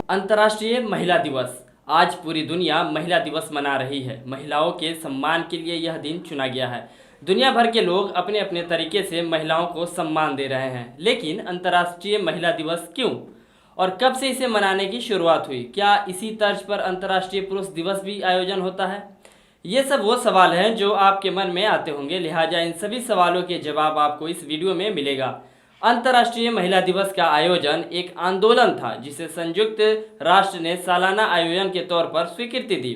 अंतर्राष्ट्रीय महिला दिवस। आज पूरी दुनिया महिला दिवस मना रही है। महिलाओं के सम्मान के लिए यह दिन चुना गया है। दुनिया भर के लोग अपने अपने तरीके से महिलाओं को सम्मान दे रहे हैं, लेकिन अंतर्राष्ट्रीय महिला दिवस क्यों और कब से इसे मनाने की शुरुआत हुई? क्या इसी तर्ज पर अंतर्राष्ट्रीय पुरुष दिवस भी आयोजन होता है? ये सब वो सवाल हैं जो आपके मन में आते होंगे, लिहाजा इन सभी सवालों के जवाब आपको इस वीडियो में मिलेगा। अंतर्राष्ट्रीय महिला दिवस का आयोजन एक आंदोलन था जिसे संयुक्त राष्ट्र ने सालाना आयोजन के तौर पर स्वीकृति दी।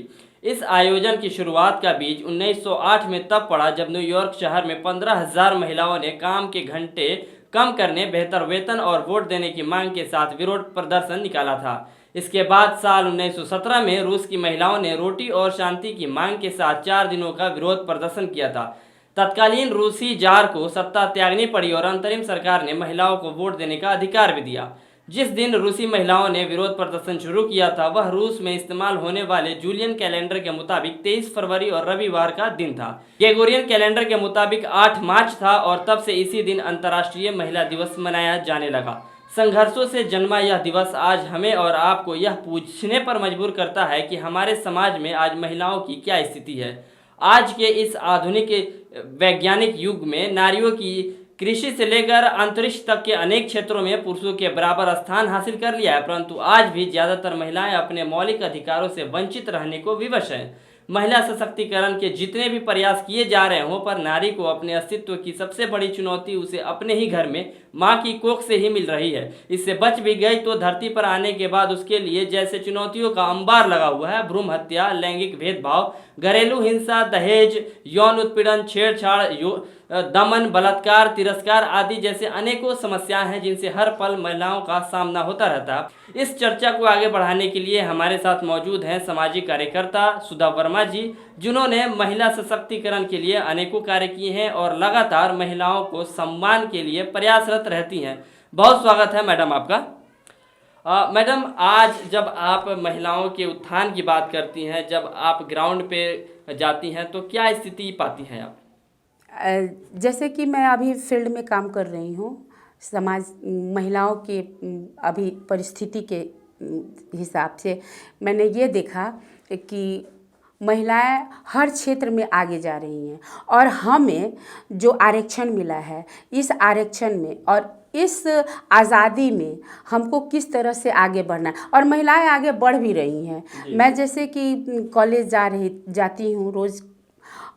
इस आयोजन की शुरुआत का बीज 1908 में तब पड़ा जब न्यूयॉर्क शहर में 15,000 महिलाओं ने काम के घंटे कम करने, बेहतर वेतन और वोट देने की मांग के साथ विरोध प्रदर्शन निकाला था। इसके बाद साल 1917 में रूस की महिलाओं ने रोटी और शांति की मांग के साथ 4 दिनों का विरोध प्रदर्शन किया था। तत्कालीन रूसी जार को सत्ता त्यागनी पड़ी और अंतरिम सरकार ने महिलाओं को वोट देने का अधिकार भी दिया। जिस दिन रूसी महिलाओं ने विरोध प्रदर्शन शुरू किया था वह रूस में इस्तेमाल होने वाले जूलियन कैलेंडर के मुताबिक 23 फरवरी और रविवार का दिन था। ग्रेगोरियन कैलेंडर के मुताबिक 8 मार्च था और तब से इसी दिन अंतर्राष्ट्रीय महिला दिवस मनाया जाने लगा। संघर्षों से जन्मा यह दिवस आज हमें और आपको यह पूछने पर मजबूर करता है कि हमारे समाज में आज महिलाओं की क्या स्थिति है। आज के इस आधुनिक वैज्ञानिक युग में नारियों की कृषि से लेकर अंतरिक्ष तक के अनेक क्षेत्रों में पुरुषों के बराबर स्थान हासिल कर लिया है, परंतु आज भी ज़्यादातर महिलाएं अपने मौलिक अधिकारों से वंचित रहने को विवश हैं। महिला सशक्तिकरण के जितने भी प्रयास किए जा रहे हों, पर नारी को अपने अस्तित्व की सबसे बड़ी चुनौती उसे अपने ही घर में माँ की कोख से ही मिल रही है। इससे बच भी गई तो धरती पर आने के बाद उसके लिए जैसे चुनौतियों का अंबार लगा हुआ है। भ्रूण हत्या, लैंगिक भेदभाव, घरेलू हिंसा, दहेज, यौन उत्पीड़न, छेड़छाड़, दमन, बलात्कार, तिरस्कार आदि जैसे अनेकों समस्याएं हैं जिनसे हर पल महिलाओं का सामना होता रहता है। इस चर्चा को आगे बढ़ाने के लिए हमारे साथ मौजूद हैं सामाजिक कार्यकर्ता सुधा वर्मा जी, जिन्होंने महिला सशक्तिकरण के लिए अनेकों कार्य किए हैं और लगातार महिलाओं को सम्मान के लिए प्रयासरत रहती हैं। बहुत स्वागत है मैडम आपका। मैडम, आज जब आप महिलाओं के उत्थान की बात करती हैं, जब आप ग्राउंड पे जाती हैं तो क्या स्थिति पाती हैं आप? जैसे कि मैं अभी फील्ड में काम कर रही हूँ, समाज महिलाओं के अभी परिस्थिति के हिसाब से मैंने ये देखा कि महिलाएं हर क्षेत्र में आगे जा रही हैं और हमें जो आरक्षण मिला है, इस आरक्षण में और इस आज़ादी में हमको किस तरह से आगे बढ़ना है और महिलाएं आगे बढ़ भी रही हैं। मैं जैसे कि कॉलेज जाती हूँ रोज़,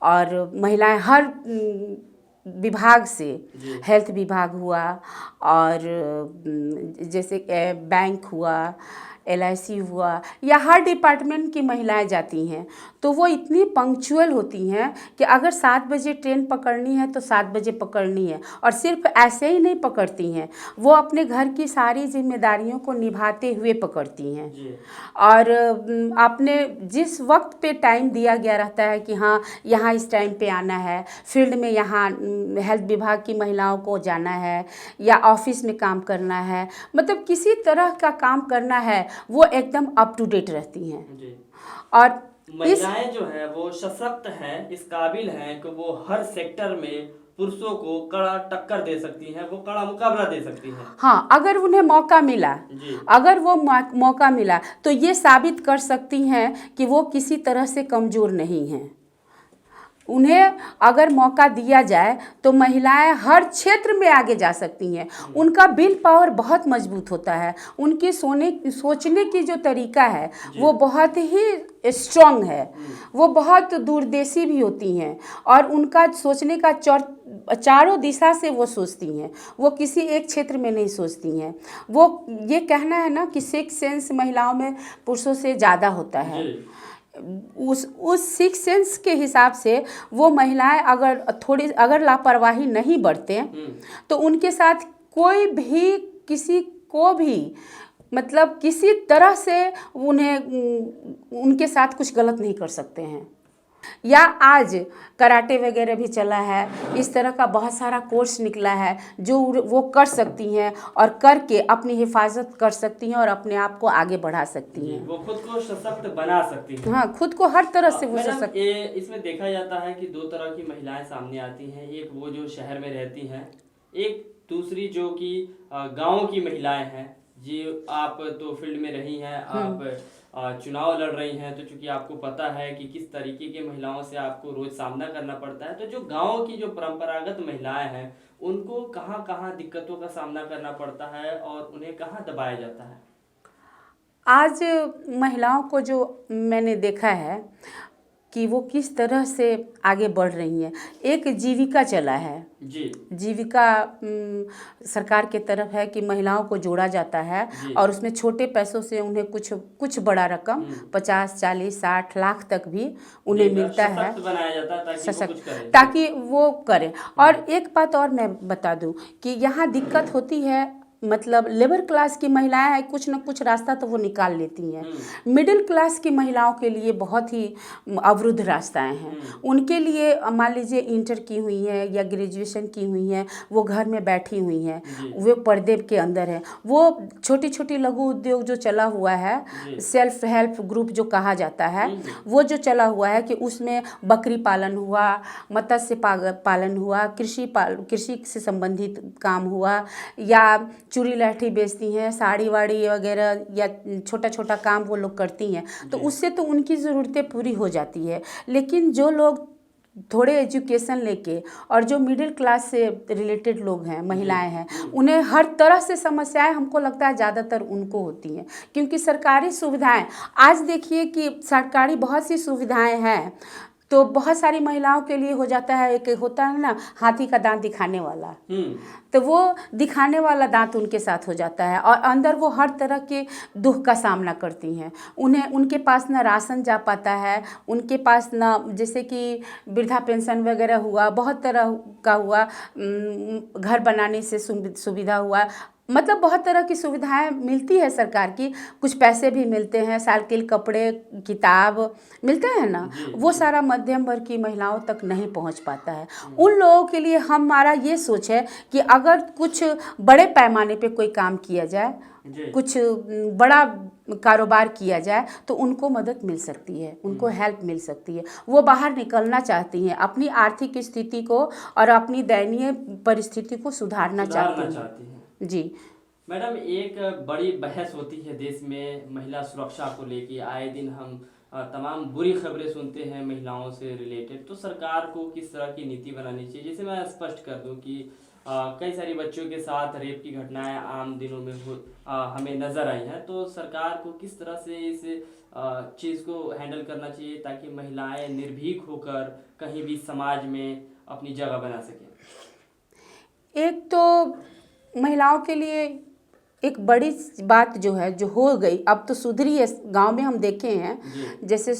और महिलाएं हर विभाग से, हेल्थ विभाग हुआ और जैसे बैंक हुआ, LIC हुआ, या हर डिपार्टमेंट की महिलाएं जाती हैं तो वो इतनी पंक्चुअल होती हैं कि अगर 7 बजे ट्रेन पकड़नी है तो 7 बजे पकड़नी है। और सिर्फ ऐसे ही नहीं पकड़ती हैं, वो अपने घर की सारी जिम्मेदारियों को निभाते हुए पकड़ती हैं। और अपने जिस वक्त पे टाइम दिया गया रहता है कि हाँ यहाँ इस टाइम पे आना है, फील्ड में यहाँ हेल्थ विभाग की महिलाओं को जाना है या ऑफिस में काम करना है, मतलब किसी तरह का काम करना है, वो एकदम अप टू डेट रहती हैं। और महिलाएं जो हैं वो सशक्त हैं, इस काबिल हैं कि वो हर सेक्टर में पुरुषों को कड़ा टक्कर दे सकती हैं, वो कड़ा मुकाबला दे सकती हैं। हाँ, अगर उन्हें मौका मिला, अगर वो मौका मिला तो ये साबित कर सकती हैं कि वो किसी तरह से कमज़ोर नहीं हैं। उन्हें अगर मौका दिया जाए तो महिलाएं हर क्षेत्र में आगे जा सकती हैं। उनका विल पावर बहुत मजबूत होता है, उनकी सोचने की जो तरीका है वो बहुत ही स्ट्रॉन्ग है, वो बहुत दूरदेशी भी होती हैं और उनका सोचने का चारों दिशा से वो सोचती हैं, वो किसी एक क्षेत्र में नहीं सोचती हैं। वो ये कहना है ना कि सिक्स सेंस महिलाओं में पुरुषों से ज़्यादा होता है। उस सिक्स सेंस के हिसाब से वो महिलाएं अगर लापरवाही नहीं बरतें तो उनके साथ कोई भी किसी को भी मतलब किसी तरह से उनके साथ कुछ गलत नहीं कर सकते हैं। या आज कराटे वगैरह भी चला है, इस तरह का बहुत सारा कोर्स निकला है जो वो कर सकती हैं और करके अपनी हिफाजत कर सकती हैं और अपने आप को आगे बढ़ा सकती हैं, वो खुद को सशक्त बना सकती हैं। हाँ, खुद को हर तरह से वो सशक्त। इसमें देखा जाता है कि 2 तरह की महिलाएं सामने आती हैं, एक वो जो शहर में रहती हैं, एक दूसरी जो कि गाँव की महिलाएं हैं। जी, आप तो फील्ड में रही हैं, आप चुनाव लड़ रही हैं, तो चूंकि आपको पता है कि किस तरीके की महिलाओं से आपको रोज सामना करना पड़ता है, तो जो गांव की जो परंपरागत महिलाएं हैं उनको कहाँ कहाँ दिक्कतों का सामना करना पड़ता है और उन्हें कहाँ दबाया जाता है? आज महिलाओं को जो मैंने देखा है कि वो किस तरह से आगे बढ़ रही हैं। एक जीविका चला है, जी जीविका सरकार के तरफ है कि महिलाओं को जोड़ा जाता है जी। और उसमें छोटे पैसों से उन्हें कुछ कुछ बड़ा रकम 50, 40, 60 लाख तक भी उन्हें जी, मिलता है, सशक्त बनाया जाता है ताकि वो कुछ सशक्त, करें। ताकि वो करें। और एक बात और मैं बता दूं कि यहाँ दिक्कत होती है, मतलब लेबर क्लास की महिलाएं हैं, कुछ न कुछ रास्ता तो वो निकाल लेती हैं। मिडिल क्लास की महिलाओं के लिए बहुत ही अवरुद्ध रास्ताएं हैं। उनके लिए मान लीजिए इंटर की हुई हैं या ग्रेजुएशन की हुई हैं, वो घर में बैठी हुई हैं, वे पर्दे के अंदर हैं। वो छोटी छोटी लघु उद्योग जो चला हुआ है, सेल्फ हेल्प ग्रुप जो कहा जाता है, वो जो चला हुआ है कि उसमें बकरी पालन हुआ, मत्स्य पालन हुआ, कृषि से संबंधित काम हुआ, या चूड़ी लाठी बेचती हैं, साड़ी वाड़ी वगैरह, या छोटा छोटा काम वो लोग करती हैं, तो उससे तो उनकी ज़रूरतें पूरी हो जाती है। लेकिन जो लोग थोड़े एजुकेशन लेके और जो मिडिल क्लास से रिलेटेड लोग हैं, महिलाएं हैं, उन्हें हर तरह से समस्याएं हमको लगता है ज़्यादातर उनको होती हैं। क्योंकि सरकारी सुविधाएं, आज देखिए कि सरकारी बहुत सी सुविधाएं हैं, तो बहुत सारी महिलाओं के लिए हो जाता है, एक होता है ना हाथी का दांत दिखाने वाला, तो वो दिखाने वाला दांत उनके साथ हो जाता है और अंदर वो हर तरह के दुख का सामना करती हैं। उनके पास ना राशन जा पाता है, उनके पास ना, जैसे कि वृद्धा पेंशन वगैरह हुआ, बहुत तरह का हुआ, घर बनाने से सुविधा हुआ, मतलब बहुत तरह की सुविधाएं मिलती है सरकार की। कुछ पैसे भी मिलते हैं, साइकिल, कपड़े, किताब मिलते हैं ना, वो सारा मध्यम वर्ग की महिलाओं तक नहीं पहुंच पाता है। उन लोगों के लिए हमारा ये सोच है कि अगर कुछ बड़े पैमाने पे कोई काम किया जाए, कुछ बड़ा कारोबार किया जाए, तो उनको मदद मिल सकती है, उनको हेल्प मिल सकती है। वो बाहर निकलना चाहती हैं, अपनी आर्थिक स्थिति को और अपनी दयनीय परिस्थिति को सुधारना चाहती हैं। जी मैडम, एक बड़ी बहस होती है देश में महिला सुरक्षा को लेके। आए दिन हम तमाम बुरी खबरें सुनते हैं महिलाओं से रिलेटेड, तो सरकार को किस तरह की नीति बनानी चाहिए? जैसे मैं स्पष्ट कर दूं कि कई सारी बच्चों के साथ रेप की घटनाएं आम दिनों में हमें नज़र आई हैं, तो सरकार को किस तरह से इस चीज़ को हैंडल करना चाहिए ताकि महिलाएं निर्भीक होकर कहीं भी समाज में अपनी जगह बना सकें? एक तो महिलाओं के लिए एक बड़ी बात जो है, जो हो गई, अब तो सुधरी है, गांव में हम देखे हैं, जैसे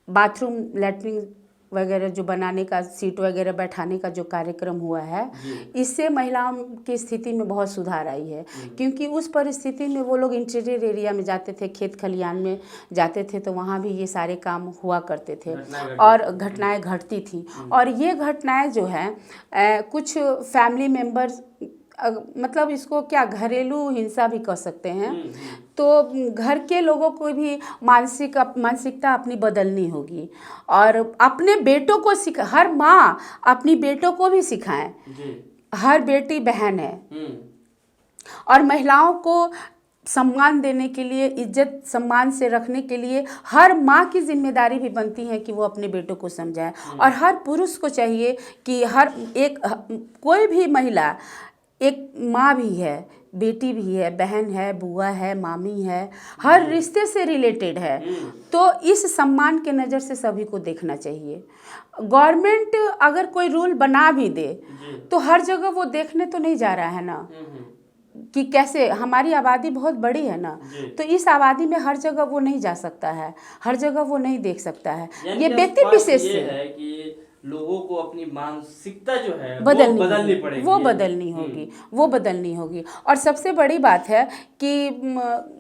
बाथरूम लैट्रिन वगैरह जो बनाने का, सीट वगैरह बैठाने का जो कार्यक्रम हुआ है, इससे महिलाओं की स्थिति में बहुत सुधार आई है। क्योंकि उस परिस्थिति में वो लोग इंटीरियर एरिया में जाते थे, खेत खलियान में जाते थे, तो वहाँ भी ये सारे काम हुआ करते थे और घटनाएं घटती थी। और ये घटनाएं जो है कुछ फैमिली मेम्बर्स, मतलब इसको क्या घरेलू हिंसा भी कह सकते हैं, तो घर के लोगों को भी मानसिकता अपनी बदलनी होगी और अपने बेटों को हर माँ अपनी बेटों को भी सिखाएं। हर बेटी बहन है और महिलाओं को सम्मान देने के लिए, इज्जत सम्मान से रखने के लिए हर माँ की जिम्मेदारी भी बनती है कि वो अपने बेटों को समझाए। और हर पुरुष को चाहिए कि कोई भी महिला एक माँ भी है, बेटी भी है, बहन है, बुआ है, मामी है, हर रिश्ते से रिलेटेड है, तो इस सम्मान के नज़र से सभी को देखना चाहिए। गवर्नमेंट अगर कोई रूल बना भी दे तो हर जगह वो देखने तो नहीं जा रहा है ना कि कैसे, हमारी आबादी बहुत बड़ी है ना, तो इस आबादी में हर जगह वो नहीं जा सकता है, हर जगह वो नहीं देख सकता है। ये व्यक्ति विशेष है कि लोगों को अपनी मानसिकता जो है बदलनी पड़ेगी, वो बदलनी होगी। और सबसे बड़ी बात है कि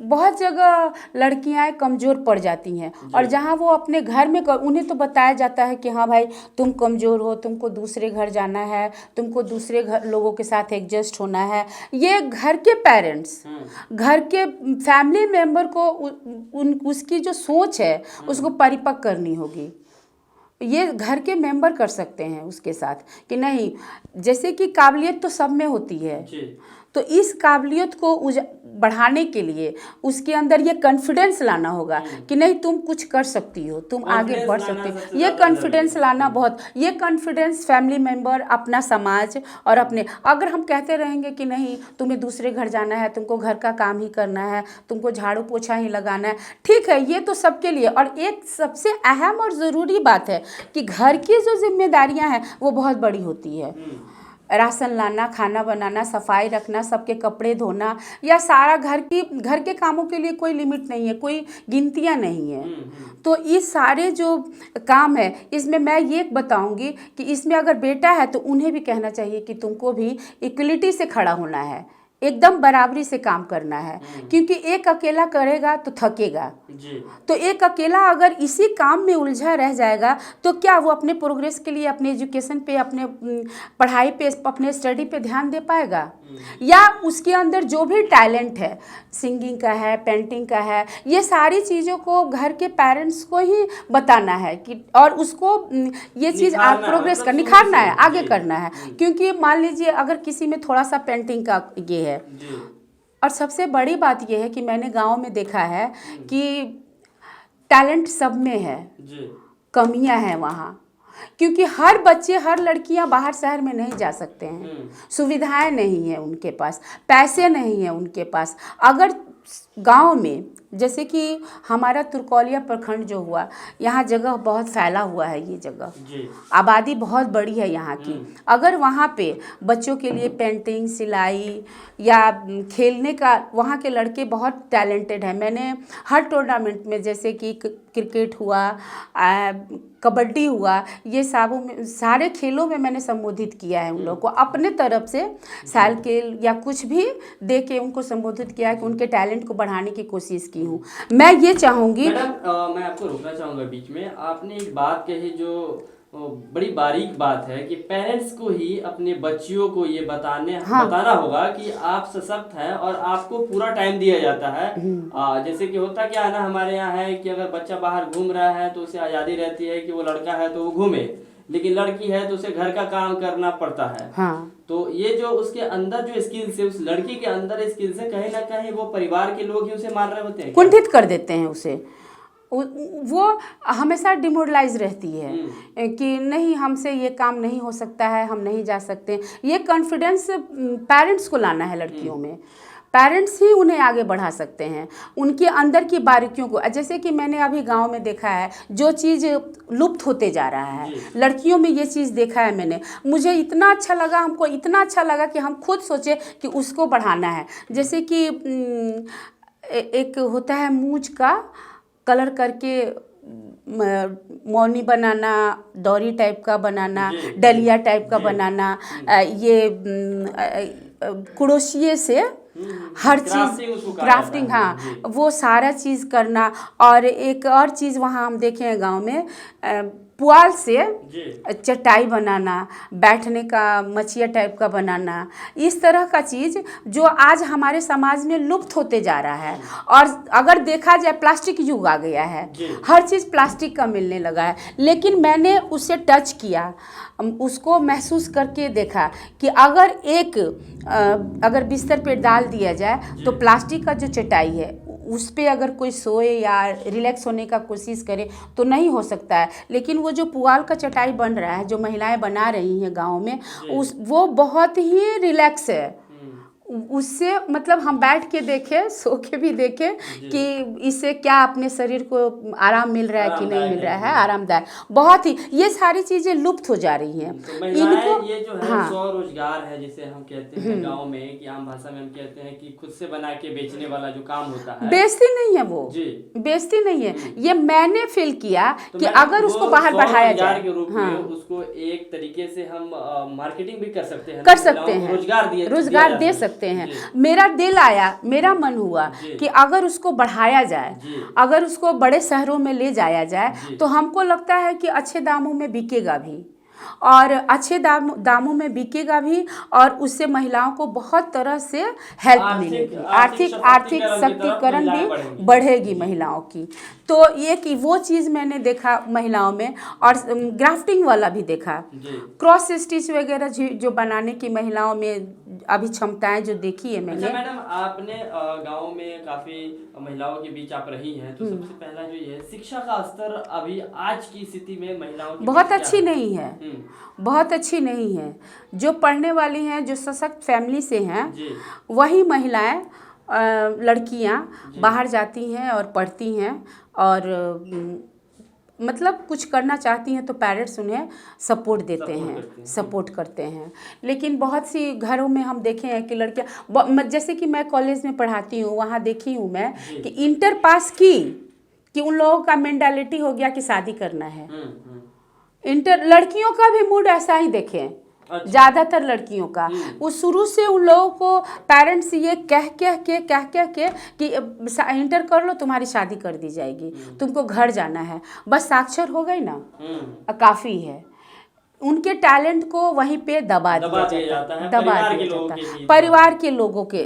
बहुत जगह लड़कियां कमज़ोर पड़ जाती हैं और जहां वो अपने घर में उन्हें तो बताया जाता है कि हाँ भाई तुम कमज़ोर हो, तुमको दूसरे घर जाना है, तुमको दूसरे घर लोगों के साथ एडजस्ट होना है। ये घर के पेरेंट्स, घर के फैमिली मेम्बर को उसकी जो सोच है उसको परिपक्व करनी होगी। ये घर के मेंबर कर सकते हैं उसके साथ कि नहीं, जैसे कि काबिलियत तो सब में होती है, तो इस काबिलियत को बढ़ाने के लिए उसके अंदर ये कॉन्फिडेंस लाना होगा कि नहीं, तुम कुछ कर सकती हो, तुम आगे बढ़ सकती हो। ये कॉन्फिडेंस लाना बहुत, ये कॉन्फिडेंस फैमिली मेंबर, अपना समाज और अपने, अगर हम कहते रहेंगे कि नहीं तुम्हें दूसरे घर जाना है, तुमको घर का काम ही करना है, तुमको झाड़ू पोछा ही लगाना है, ठीक है, ये तो सबके लिए। और एक सबसे अहम और ज़रूरी बात है कि घर की जो जिम्मेदारियां हैं वो बहुत बड़ी होती है। राशन लाना, खाना बनाना, सफाई रखना, सबके कपड़े धोना, या सारा घर के कामों के लिए कोई लिमिट नहीं है, कोई गिनतियां नहीं है। तो इस सारे जो काम है इसमें मैं ये बताऊंगी कि इसमें अगर बेटा है तो उन्हें भी कहना चाहिए कि तुमको भी इक्वलिटी से खड़ा होना है, एकदम बराबरी से काम करना है, क्योंकि एक अकेला करेगा तो थकेगा जी। तो एक अकेला अगर इसी काम में उलझा रह जाएगा तो क्या वो अपने प्रोग्रेस के लिए, अपने एजुकेशन पे, अपने पढ़ाई पे, अपने स्टडी पे ध्यान दे पाएगा? या उसके अंदर जो भी टैलेंट है, सिंगिंग का है, पेंटिंग का है, ये सारी चीज़ों को घर के पेरेंट्स को ही बताना है कि, और उसको ये चीज़ प्रोग्रेस का निखारना है, आगे करना है। क्योंकि मान लीजिए अगर किसी में थोड़ा सा पेंटिंग का ये है, और सबसे बड़ी बात यह है कि मैंने गांव में देखा है कि टैलेंट सब में है, कमियां हैं वहाँ, क्योंकि हर बच्चे, हर लड़कियां बाहर शहर में नहीं जा सकते हैं, सुविधाएं नहीं है उनके पास, पैसे नहीं है उनके पास। अगर गांव में, जैसे कि हमारा तुर्कौलिया प्रखंड जो हुआ, यहाँ जगह बहुत फैला हुआ है, ये जगह आबादी बहुत बड़ी है यहाँ की, अगर वहाँ पे बच्चों के लिए पेंटिंग, सिलाई या खेलने का, वहाँ के लड़के बहुत टैलेंटेड हैं। मैंने हर टूर्नामेंट में, जैसे कि क्रिकेट हुआ, कबड्डी हुआ, ये सारे खेलों में मैंने संबोधित किया है उन लोगों को, अपने तरफ से साइकिल या कुछ भी दे के उनको संबोधित किया है कि उनके टैलेंट को बढ़ाने की कोशिश की हूँ। मैं ये चाहूँगी, मैं आपको रोकना चाहूँगा बीच में। आपने एक बात कही जो बड़ी बारीक बात है कि पेरेंट्स को ही अपने बच्चियों को ये बताना होगा कि आप सशक्त हैं और आपको पूरा टाइम दिया जाता है। जैसे कि होता क्या है ना, हमारे यहाँ है कि अगर बच्चा बाहर घूम रहा है तो उसे आज़ादी रहती है कि वो लड़का है तो वो घूमे, लेकिन लड़की है तो उसे घर का काम करना पड़ता है। तो ये जो उसके अंदर जो स्किल्स है, उस लड़की के अंदर स्किल्स है, कहीं ना कहीं वो परिवार के लोग ही उसे मान रहे होते हैं, कुंठित कर देते हैं उसे। वो हमेशा डिमोरलाइज रहती है कि नहीं, हमसे ये काम नहीं हो सकता है, हम नहीं जा सकते। ये कॉन्फिडेंस पेरेंट्स को लाना है लड़कियों में, पेरेंट्स ही उन्हें आगे बढ़ा सकते हैं, उनके अंदर की बारीकियों को। जैसे कि मैंने अभी गांव में देखा है, जो चीज़ लुप्त होते जा रहा है, लड़कियों में ये चीज़ देखा है मैंने, मुझे इतना अच्छा लगा, हमको इतना अच्छा लगा कि हम खुद सोचे कि उसको बढ़ाना है। जैसे कि एक होता है मूंछ का कलर करके मौनी बनाना, डोरी टाइप का बनाना, डलिया टाइप का बनाना, ये क्रोशिये से हर चीज़ क्राफ्टिंग, हाँ, वो सारा चीज़ करना। और एक और चीज़ वहाँ हम देखे हैं गांव में, पुआल से चटाई बनाना, बैठने का मचिया टाइप का बनाना, इस तरह का चीज़ जो आज हमारे समाज में लुप्त होते जा रहा है। और अगर देखा जाए, प्लास्टिक युग आ गया है, हर चीज़ प्लास्टिक का मिलने लगा है, लेकिन मैंने उसे टच किया, उसको महसूस करके देखा कि अगर बिस्तर पे डाल दिया जाए तो प्लास्टिक का जो चटाई है उस पर अगर कोई सोए या रिलैक्स होने का कोशिश करे तो नहीं हो सकता है। लेकिन वो जो पुआल का चटाई बन रहा है, जो महिलाएं बना रही हैं गांव में, वो बहुत ही रिलैक्स है। उससे मतलब हम बैठ के देखे, सो के भी देखे कि इससे क्या अपने शरीर को आराम मिल रहा है कि नहीं मिल रहा है, आरामदायक बहुत ही। ये सारी चीज़ें लुप्त हो जा रही हैं। तो इनको ये जो है स्वरोजगार है, जिसे हम कहते हैं गांव में, कि आम भाषा में हम कहते हैं कि खुद से बना के बेचने वाला जो काम होता है, बेचती नहीं है वो, बेचती नहीं है। ये मैंने फील किया कि अगर उसको बाहर बढ़ाया जाए के रूप में, उसको एक तरीके से हम मार्केटिंग भी कर सकते हैं, रोजगार दे सकते हैं। मेरा दिल आया, मेरा मन हुआ कि अगर उसको बढ़ाया जाए, अगर उसको बड़े शहरों में ले जाया जाए तो हमको लगता है कि अच्छे दामों में बिकेगा भी, और अच्छे दामों में बिकेगा भी, और उससे महिलाओं को बहुत तरह से हेल्प मिलेगी, आर्थिक शक्तिकरण भी बढ़ेगी महिलाओं की। तो एक वो चीज़ मैंने देखा महिलाओं में, और ग्राफ्टिंग वाला भी देखा, क्रॉस स्टिच वगैरह जो बनाने की महिलाओं में अभी क्षमताएं जो देखी है मैंने। अच्छा मैडम, आपने गांव में काफी महिलाओं के बीच आप रही हैं, तो सबसे पहला जो ये शिक्षा का स्तर अभी आज की स्थिति में महिलाओं की बहुत अच्छी नहीं है, बहुत अच्छी नहीं है। जो पढ़ने वाली हैं, जो सशक्त फैमिली से हैं, वही महिलाएं लड़कियां बाहर जाती हैं और पढ़ती हैं, और मतलब कुछ करना चाहती हैं तो पेरेंट्स उन्हें सपोर्ट देते हैं, सपोर्ट करते हैं। लेकिन बहुत सी घरों में हम देखे हैं कि लड़कियां, जैसे कि मैं कॉलेज में पढ़ाती हूँ, वहाँ देखी हूँ मैं कि इंटर पास की कि उन लोगों का मेंटालिटी हो गया कि शादी करना है। इंटर लड़कियों का भी मूड ऐसा ही देखें, ज़्यादातर लड़कियों का, वो शुरू से उन लोगों को पेरेंट्स ये कह के कि इंटर कर लो, तुम्हारी शादी कर दी जाएगी, तुमको घर जाना है, बस साक्षर हो गई ना काफ़ी है। उनके टैलेंट को वहीं पे दबा दिया जाता है, परिवार के लोगों के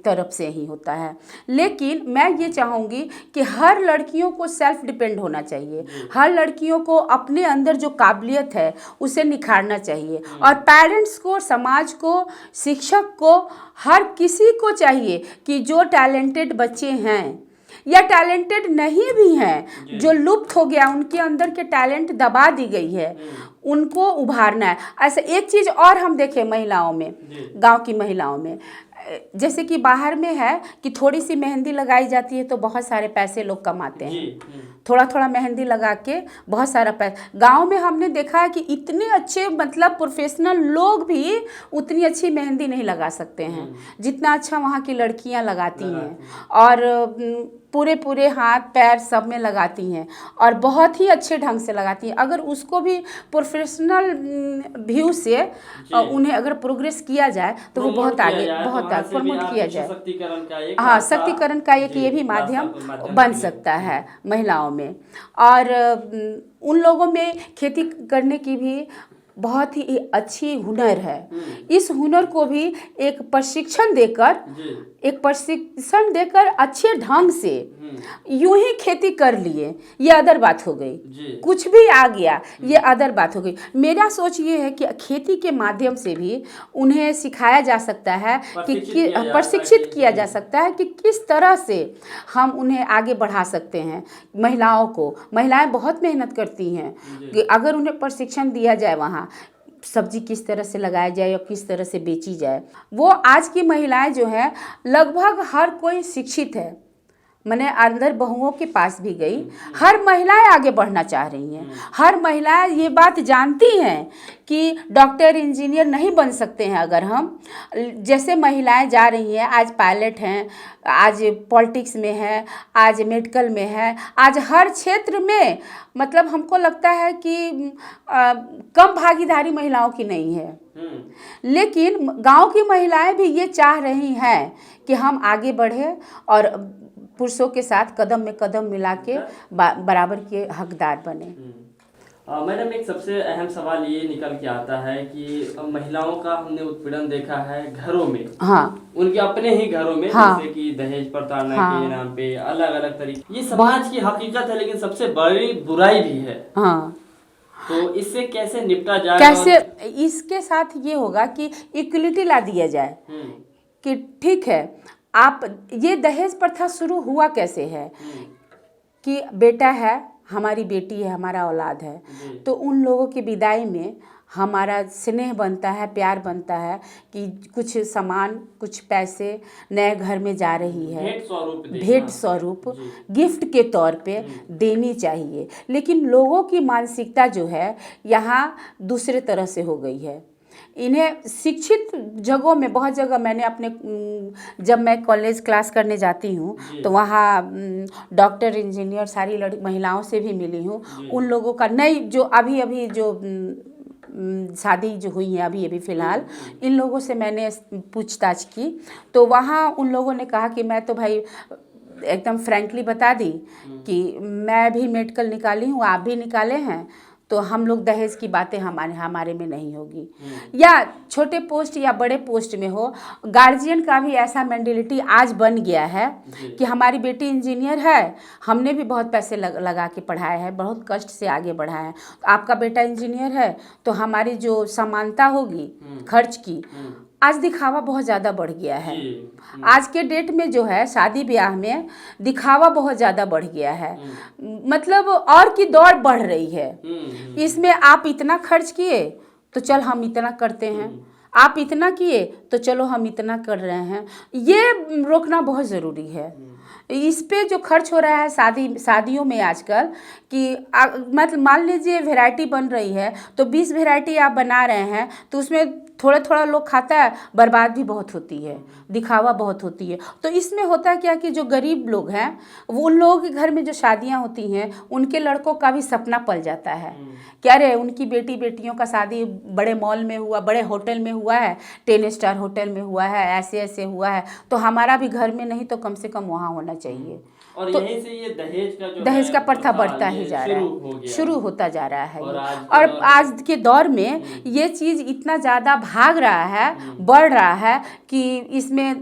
तरफ से ही होता है। लेकिन मैं ये चाहूँगी कि हर लड़कियों को सेल्फ डिपेंड होना चाहिए, हर लड़कियों को अपने अंदर जो काबिलियत है उसे निखारना चाहिए, और पेरेंट्स को, समाज को, शिक्षक को, हर किसी को चाहिए कि जो टैलेंटेड बच्चे हैं या टैलेंटेड नहीं भी हैं, जो लुप्त हो गया, उनके अंदर के टैलेंट दबा दी गई है, उनको उभारना है। ऐसा एक चीज़ और हम देखें महिलाओं में, गांव की महिलाओं में, जैसे कि बाहर में है कि थोड़ी सी मेहंदी लगाई जाती है तो बहुत सारे पैसे लोग कमाते हैं, थोड़ा थोड़ा मेहंदी लगा के बहुत सारा पैसा। गांव में हमने देखा है कि इतने अच्छे मतलब प्रोफेशनल लोग भी उतनी अच्छी मेहंदी नहीं लगा सकते हैं जितना अच्छा वहाँ की लड़कियाँ लगाती हैं, और पूरे हाथ पैर सब में लगाती हैं, और बहुत ही अच्छे ढंग से लगाती हैं। अगर उसको भी प्रोफेशनल व्यू से उन्हें अगर प्रोग्रेस किया जाए तो वो बहुत आगे प्रमोट किया जाए। हाँ, शक्तिकरण का एक ये भी माध्यम बन सकता है महिलाओं में। और उन लोगों में खेती करने की भी बहुत ही अच्छी हुनर है। इस हुनर को भी एक प्रशिक्षण देकर अच्छे ढंग से यूं ही खेती कर लिए, ये अदर बात हो गई। कुछ भी आ गया, ये अदर बात हो गई। मेरा सोच ये है कि खेती के माध्यम से भी उन्हें सिखाया जा सकता है कि प्रशिक्षित किया जा सकता है कि किस तरह से हम उन्हें आगे बढ़ा सकते हैं। महिलाओं को, महिलाएं बहुत मेहनत करती हैं, कि अगर उन्हें प्रशिक्षण दिया जाए, वहाँ सब्जी किस तरह से लगाया जाए या किस तरह से बेची जाए। वो आज की महिलाएं जो है, लगभग हर कोई शिक्षित है। मैंने अंदर बहुओं के पास भी गई, हर महिलाएं आगे बढ़ना चाह रही हैं, हर महिलाएं ये बात जानती हैं कि डॉक्टर इंजीनियर नहीं बन सकते हैं अगर हम, जैसे महिलाएं जा रही हैं, आज पायलट हैं, आज पॉलिटिक्स में है, आज मेडिकल में है, आज हर क्षेत्र में। मतलब हमको लगता है कि कम भागीदारी महिलाओं की नहीं है, लेकिन गांव की महिलाएं भी ये चाह रही हैं कि हम आगे बढ़े और पुरुषों के साथ कदम में कदम मिला के बराबर के हकदार बने। मैडम, एक सबसे अहम सवाल ये निकल के आता है कि महिलाओं का हमने उत्पीड़न देखा है घरों में, हाँ, उनके अपने ही घरों में, हाँ, जैसे कि दहेज प्रताड़ना, हाँ, के नाम पे अलग अलग तरीके। ये समाज की हकीकत है, लेकिन सबसे बड़ी बुराई भी है। हाँ, तो इससे कैसे निपटा जाए? कैसे इसके साथ ये होगा कि इक्वलिटी ला दिया जाए कि ठीक है, आप ये दहेज प्रथा शुरू हुआ कैसे है कि बेटा है, हमारी बेटी है, हमारा औलाद है, तो उन लोगों की विदाई में हमारा स्नेह बनता है, प्यार बनता है कि कुछ सामान, कुछ पैसे नए घर में जा रही है, भेंट स्वरूप गिफ्ट के तौर पे देनी चाहिए। लेकिन लोगों की मानसिकता जो है यहाँ दूसरे तरह से हो गई है। इन्हें शिक्षित जगहों में, बहुत जगह मैंने अपने, जब मैं कॉलेज क्लास करने जाती हूँ तो वहाँ डॉक्टर, इंजीनियर सारी महिलाओं से भी मिली हूँ। उन लोगों का नई जो अभी जो शादी जो हुई है अभी फ़िलहाल, इन लोगों से मैंने पूछताछ की तो वहाँ उन लोगों ने कहा कि मैं तो भाई एकदम फ्रैंकली बता दी कि मैं भी मेडिकल निकाली हूँ, आप भी निकाले हैं, तो हम लोग दहेज की बातें हमारे में नहीं होगी। या छोटे पोस्ट या बड़े पोस्ट में हो, गार्जियन का भी ऐसा मेंटेलिटी आज बन गया है कि हमारी बेटी इंजीनियर है, हमने भी बहुत पैसे लगा के पढ़ाया है, बहुत कष्ट से आगे बढ़ाया है, तो आपका बेटा इंजीनियर है तो हमारी जो समानता होगी खर्च की, आज दिखावा बहुत ज़्यादा बढ़ गया है। आज के डेट में जो है शादी ब्याह में दिखावा बहुत ज़्यादा बढ़ गया है, मतलब और की दौड़ बढ़ रही है। इसमें आप इतना खर्च किए तो चल हम इतना करते हैं, आप इतना किए तो चलो हम इतना कर रहे हैं, ये रोकना बहुत ज़रूरी है। इस पे जो खर्च हो रहा है शादियों में आजकल कि मतलब मान लीजिए वैरायटी बन रही है तो 20 वैरायटी आप बना रहे हैं तो उसमें थोड़ा थोड़ा लोग खाता है, बर्बाद भी बहुत होती है, दिखावा बहुत होती है। तो इसमें होता है क्या कि जो गरीब लोग हैं वो उन लोगों के घर में जो शादियां होती हैं उनके लड़कों का भी सपना पल जाता है कि अरे उनकी बेटियों का शादी बड़े मॉल में हुआ, बड़े होटल में हुआ है, 10 स्टार होटल में हुआ है, ऐसे ऐसे हुआ है, तो हमारा भी घर में नहीं तो कम से कम वहाँ होना चाहिए। और तो यहीं से ये दहेज का प्रथा बढ़ता ही जा रहा है, शुरू होता जा रहा है। और आज के दौर में ये चीज़ इतना ज़्यादा भाग रहा है, बढ़ रहा है कि इसमें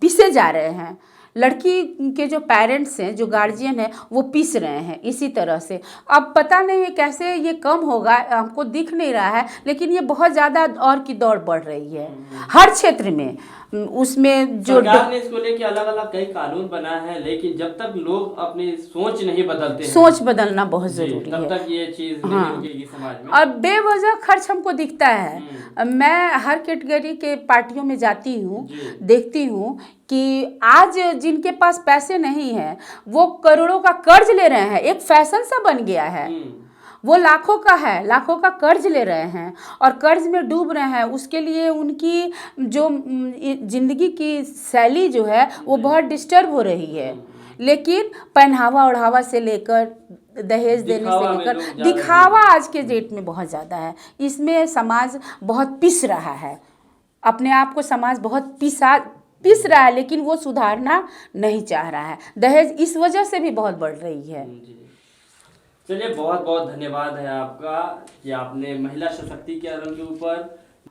पिसे जा रहे हैं। लड़की के जो पेरेंट्स हैं, जो गार्जियन हैं, वो पीस रहे हैं इसी तरह से। अब पता नहीं कैसे ये कम होगा, हमको दिख नहीं रहा है, लेकिन ये बहुत ज़्यादा और की दौड़ बढ़ रही है हर क्षेत्र में। उसमें जो सरकार ने इसको लेके अलग अलग कई कानून बनाए हैं, लेकिन जब तक लोग अपनी सोच नहीं बदलते हैं, सोच बदलना बहुत जरूरी है, तब तक ये चीज नहीं रुकेगी समाज में। और बेवजह खर्च हमको दिखता है। मैं हर कैटेगरी के पार्टियों में जाती हूँ, देखती हूँ कि आज जिनके पास पैसे नहीं है वो करोड़ों का कर्ज ले रहे हैं, एक फैशन सा बन गया है। वो लाखों का है, लाखों का कर्ज ले रहे हैं और कर्ज में डूब रहे हैं। उसके लिए उनकी जो जिंदगी की शैली जो है वो बहुत डिस्टर्ब हो रही है। लेकिन पहनावा ओढ़ावा से लेकर दहेज देने से लेकर दिखावा आज के डेट में बहुत ज़्यादा है। इसमें समाज बहुत पिस रहा है, अपने आप को समाज बहुत पिस रहा है, लेकिन वो सुधारना नहीं चाह रहा है। दहेज इस वजह से भी बहुत बढ़ रही है। चलिए, बहुत बहुत धन्यवाद है आपका कि आपने महिला सशक्तिकरण के ऊपर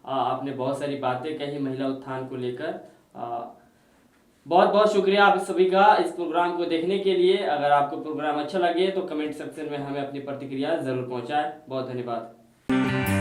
आपने बहुत सारी बातें कही महिला उत्थान को लेकर। बहुत बहुत शुक्रिया आप सभी का इस प्रोग्राम को देखने के लिए। अगर आपको प्रोग्राम अच्छा लगे तो कमेंट सेक्शन में हमें अपनी प्रतिक्रिया जरूर पहुंचाएं। बहुत धन्यवाद।